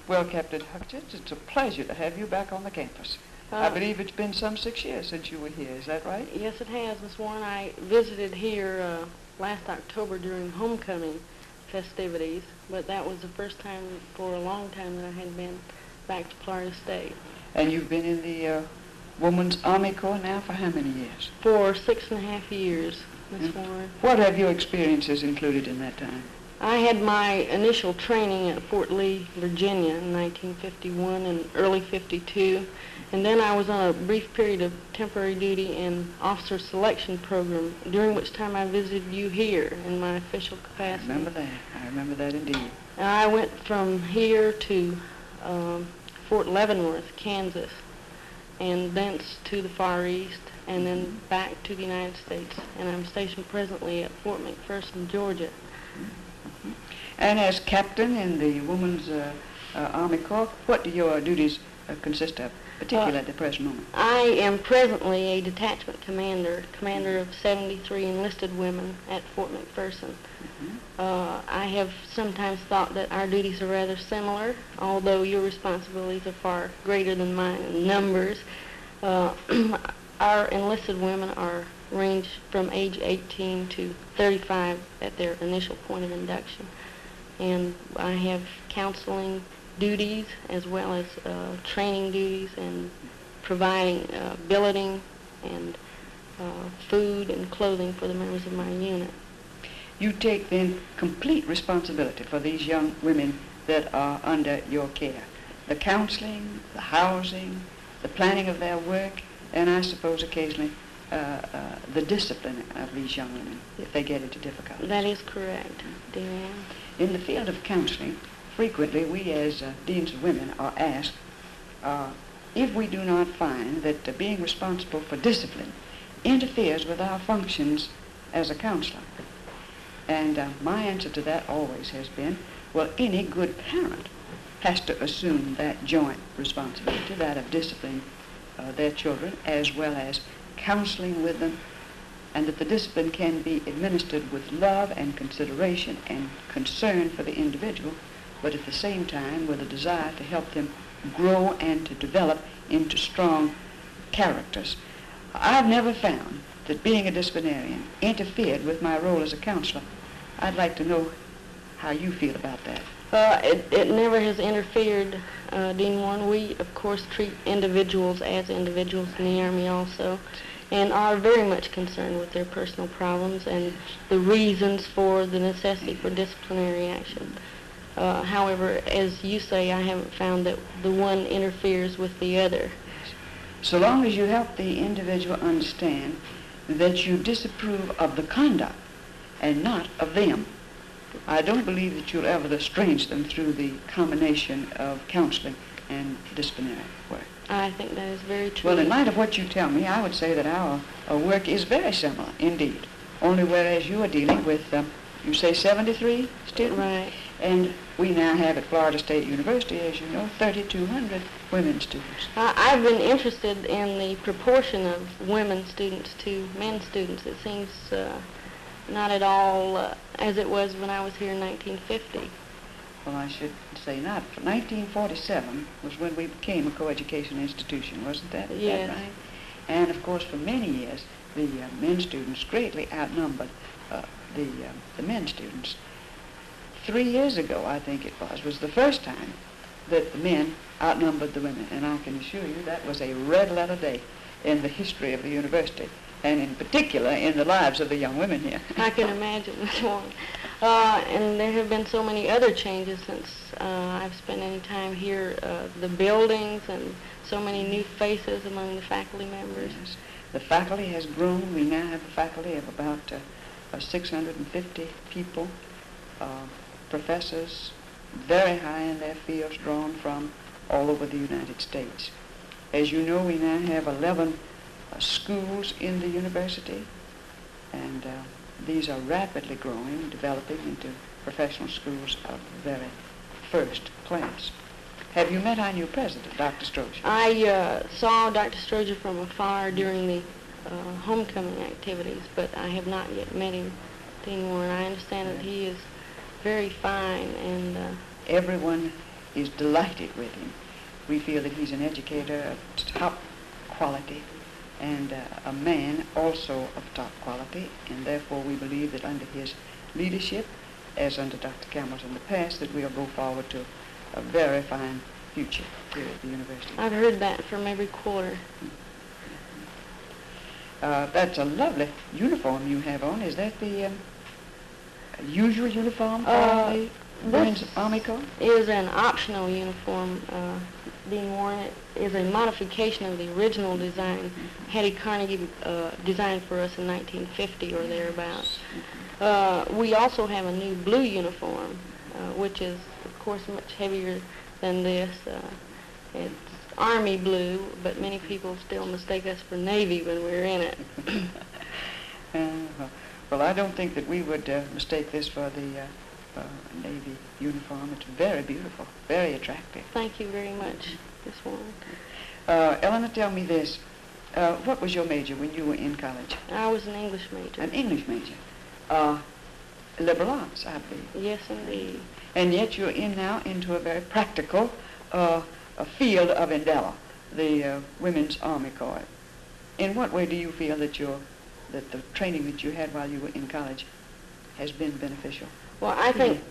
Well, Captain Hutchins, it's a pleasure to have you back on the campus. I believe it's been some 6 years since you were here. Is that right? Yes, it has, Miss Warren. I visited here last October during homecoming festivities, but that was the first time for a long time that I had been back to Florida State. And you've been in the Women's Army Corps now for how many years? For 6.5 years, Miss Warren. What have your experiences included in that time? I had my initial training at Fort Lee, Virginia in 1951 and early 52, and then I was on a brief period of temporary duty in officer selection program, during which time I visited you here in my official capacity. I remember that indeed. And I went from here to Fort Leavenworth, Kansas, and thence to the Far East, and then back to the United States, and I'm stationed presently at Fort McPherson, Georgia. And as captain in the Women's Army Corps, what do your duties consist of, particularly at the present moment? I am presently a detachment commander of 73 enlisted women at Fort McPherson. I have sometimes thought that our duties are rather similar, although your responsibilities are far greater than mine in numbers. Our enlisted women range from age 18 to 35 at their initial point of induction. And I have counseling duties as well as training duties and providing billeting and food and clothing for the members of my unit. You take then complete responsibility for these young women that are under your care. The counseling, the housing, the planning of their work, and I suppose occasionally the discipline of these young women if they get into difficulties. That is correct, Dean Warren. In the field of counseling, frequently we as deans of women are asked if we do not find that being responsible for discipline interferes with our functions as a counselor. And my answer to that always has been, well, any good parent has to assume that joint responsibility, that of disciplining their children as well as counseling with them, and that the discipline can be administered with love and consideration and concern for the individual, but at the same time with a desire to help them grow and to develop into strong characters. I've never found that being a disciplinarian interfered with my role as a counselor. I'd like to know how you feel about that. It never has interfered, Dean Warren. We, of course, treat individuals as individuals in the Army also, and are very much concerned with their personal problems and the reasons for the necessity for disciplinary action. However, as you say, I haven't found that the one interferes with the other. So long as you help the individual understand that you disapprove of the conduct and not of them, I don't believe that you'll ever estrange them through the combination of counseling and disciplinary work. I think that is very true. Well, in light of what you tell me, I would say that our work is very similar indeed. Only whereas you are dealing with, you say 73 students? Right. And we now have at Florida State University, as you know, 3,200 women students. I've been interested in the proportion of women students to men students. It seems not at all as it was when I was here in 1950. Well, I should say not. 1947 was when we became a coeducation institution, wasn't that? Yes. That right? And of course, for many years, the men students greatly outnumbered the men students. 3 years ago, I think it was the first time that the men outnumbered the women, and I can assure you that was a red letter day in the history of the university, and in particular in the lives of the young women here. I can imagine this one. And there have been so many other changes since I've spent any time here. The buildings and so many new faces among the faculty members. Yes. The faculty has grown. We now have a faculty of about 650 people, professors, very high in their fields, drawn from all over the United States. As you know, we now have 11 schools in the university, and these are rapidly growing, developing into professional schools of the very first class. Have you met our new president, Dr. Strozier? I saw Dr. Strozier from afar during the homecoming activities, but I have not yet met him, Dean Warren. I understand that he is very fine and... Everyone is delighted with him. We feel that he's an educator of top quality and a man also of top quality, and therefore we believe that under his leadership, as under Dr. Campbell's in the past, that we'll go forward to a very fine future here at the university. I've heard that from every quarter. That's a lovely uniform you have on. Is that the usual uniform for the Women's Army Corps? Is an optional uniform, Dean Warren. It is a modification of the original design Hattie Carnegie designed for us in 1950 or thereabouts. We also have a new blue uniform, which is, of course, much heavier than this. It's Army blue, but many people still mistake us for Navy when we're in it. Well, I don't think that we would mistake this for the Navy uniform. It's very beautiful, very attractive. Thank you very much, Miss Warren. Eleanor, tell me this. What was your major when you were in college? I was an English major. An English major. Liberal arts, I believe. Yes, indeed. And yet you're now into a very practical a field of endeavor, the Women's Army Corps. In what way do you feel that the training that you had while you were in college has been beneficial? Well, I think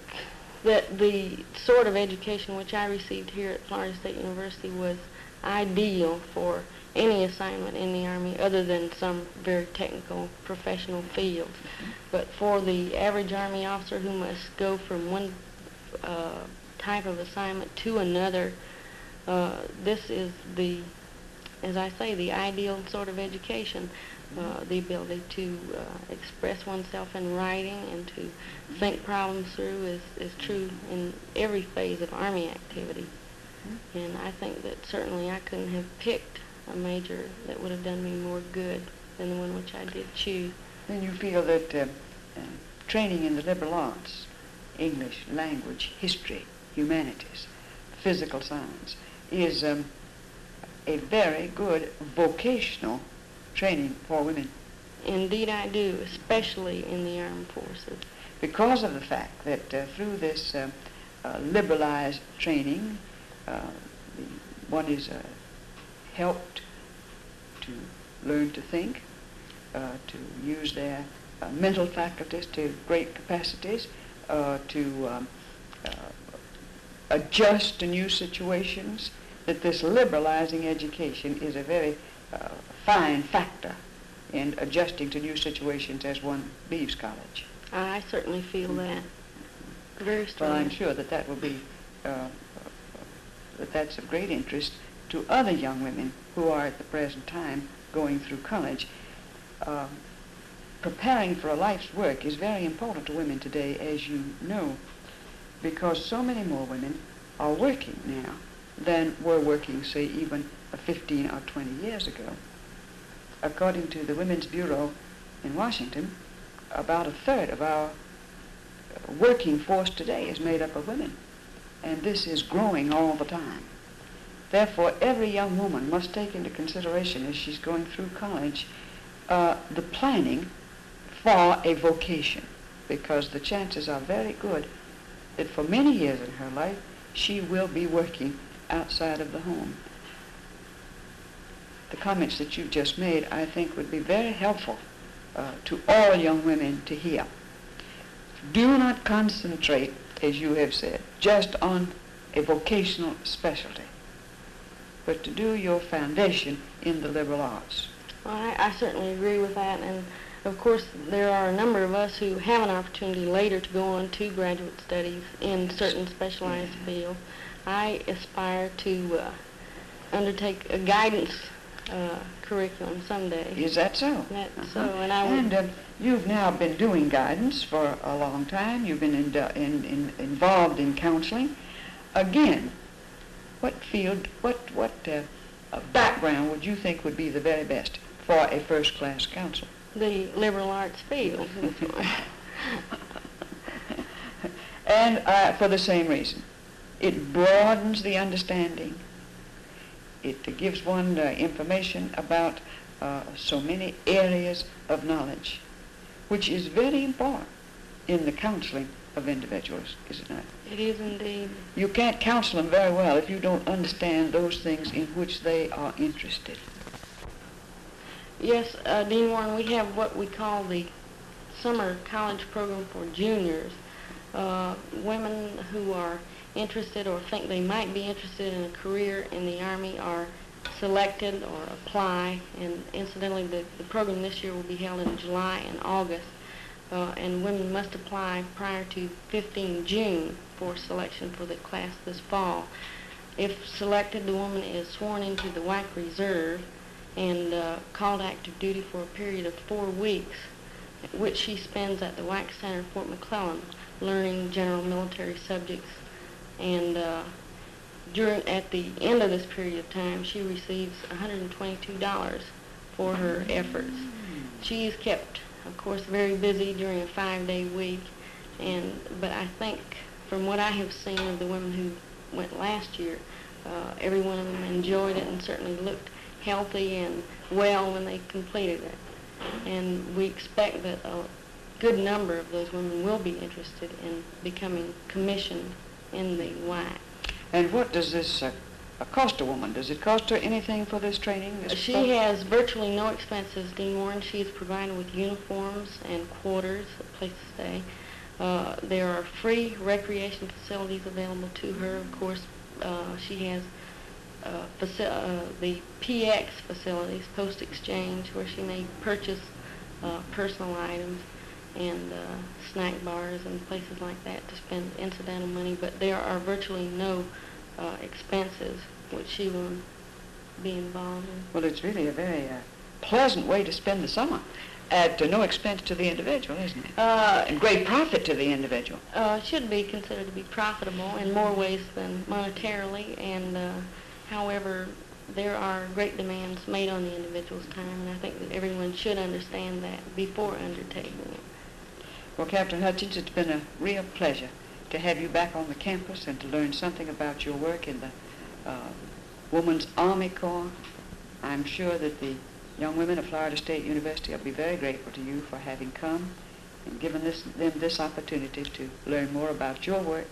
that the sort of education which I received here at Florida State University was ideal for any assignment in the Army other than some very technical professional fields. But for the average Army officer who must go from one type of assignment to another, this is the, as I say, the ideal sort of education. The ability to express oneself in writing and to think problems through is true in every phase of Army activity. And I think that certainly I couldn't have picked a major that would have done me more good than the one which I did choose. Then you feel that training in the liberal arts, English, language, history, humanities, physical science, is a very good vocational training for women. Indeed I do, especially in the armed forces. Because of the fact that through this liberalized training, one is helped to learn to think, to use their mental faculties to great capacities, to adjust to new situations, that this liberalizing education is a very fine factor in adjusting to new situations as one leaves college. I certainly feel that very strongly. Well, I'm sure that will be that's of great interest to other young women who are at the present time going through college. Preparing for a life's work is very important to women today, as you know, because so many more women are working now than were working, say, even 15 or 20 years ago. According to the Women's Bureau in Washington, about a third of our working force today is made up of women, and this is growing all the time. Therefore, every young woman must take into consideration as she's going through college the planning for a vocation, because the chances are very good that for many years in her life she will be working outside of the home. The comments that you've just made, I think, would be very helpful to all young women to hear. Do not concentrate, as you have said, just on a vocational specialty, but to do your foundation in the liberal arts. Well, I certainly agree with that, and of course there are a number of us who have an opportunity later to go on to graduate studies in certain specialized fields. I aspire to undertake a guidance curriculum someday. Is that so? That's so, and I would... And you've now been doing guidance for a long time. You've been involved in counseling. Again, what field, what background would you think would be the very best for a first-class counselor? The liberal arts field. And for the same reason. It broadens the understanding. It gives one information about so many areas of knowledge, which is very important in the counseling of individuals, is it not? It is indeed. You can't counsel them very well if you don't understand those things in which they are interested. Yes, Dean Warren, we have what we call the summer college program for juniors. Women who are interested or think they might be interested in a career in the Army are selected or apply, and incidentally the program this year will be held in July and August, and women must apply prior to 15 June for selection for the class this fall. If selected, the woman is sworn into the WAC Reserve and called active duty for a period of 4 weeks, which she spends at the WAC Center, Fort McPherson, learning general military subjects. And at the end of this period of time, she receives $122 for her efforts. She is kept, of course, very busy during a 5-day week, but I think from what I have seen of the women who went last year, every one of them enjoyed it and certainly looked healthy and well when they completed it. And we expect that a good number of those women will be interested in becoming commissioned in the WAC. And what does this cost a woman? Does it cost her anything for this training? She has virtually no expenses, Dean Warren. She is provided with uniforms and quarters, a place to stay. There are free recreation facilities available to her. Of course, she has the PX facilities, post-exchange, where she may purchase personal items and snack bars and places like that to spend incidental money, but there are virtually no expenses which she will be involved in. Well, it's really a very pleasant way to spend the summer at no expense to the individual, isn't it? And great profit to the individual. Should be considered to be profitable in more ways than monetarily, and however, there are great demands made on the individual's time, and I think that everyone should understand that before undertaking it. Well, Captain Hutchins, it's been a real pleasure to have you back on the campus and to learn something about your work in the Women's Army Corps. I'm sure that the young women of Florida State University will be very grateful to you for having come and given them this opportunity to learn more about your work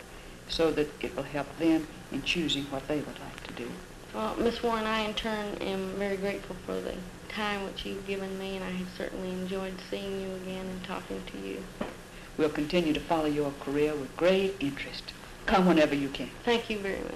so that it will help them in choosing what they would like to do. Well, Miss Warren, I in turn am very grateful for the time which you've given me, and I have certainly enjoyed seeing you again and talking to you. We'll continue to follow your career with great interest. Come whenever you can. Thank you very much.